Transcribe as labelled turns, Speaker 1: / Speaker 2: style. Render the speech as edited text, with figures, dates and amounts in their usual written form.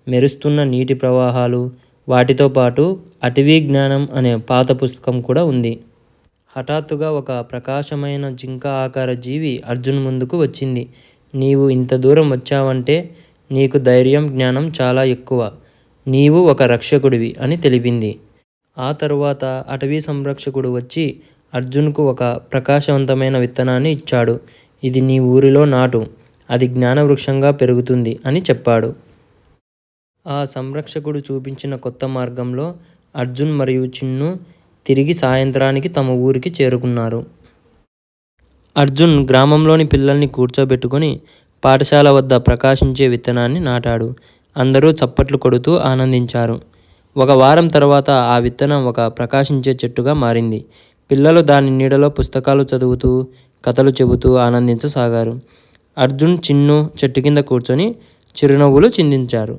Speaker 1: మెరుస్తున్న నీటి ప్రవాహాలు, వాటితో పాటు అటవీ జ్ఞానం అనే పాత పుస్తకం కూడా ఉంది. హఠాత్తుగా ఒక ప్రకాశమైన జింక ఆకార జీవి అర్జున్ ముందుకు వచ్చింది. నీవు ఇంత దూరం వచ్చావంటే నీకు ధైర్యం, జ్ఞానం చాలా ఎక్కువ. నీవు ఒక రక్షకుడివి అని తెలిపింది. ఆ తరువాత అటవీ సంరక్షకుడు వచ్చి అర్జున్కు ఒక ప్రకాశవంతమైన విత్తనాన్ని ఇచ్చాడు. ఇది నీ ఊరిలో నాటు, అది జ్ఞానవృక్షంగా పెరుగుతుంది అని చెప్పాడు. ఆ సంరక్షకుడు చూపించిన కొత్త మార్గంలో అర్జున్ మరియు చిన్ను తిరిగి సాయంత్రానికి తమ ఊరికి చేరుకున్నారు. అర్జున్ గ్రామంలోని పిల్లల్ని కూర్చోబెట్టుకొని పాఠశాల వద్ద ప్రకాశించే విత్తనాన్ని నాటాడు. అందరూ చప్పట్లు కొడుతూ ఆనందించారు. ఒక వారం తర్వాత ఆ విత్తనం ఒక ప్రకాశించే చెట్టుగా మారింది. పిల్లలు దాని నీడలో పుస్తకాలు చదువుతూ, కథలు చెబుతూ ఆనందించసాగారు. అర్జున్, చిన్ను చెట్టు కింద కూర్చొని చిరునవ్వులు చిందించారు.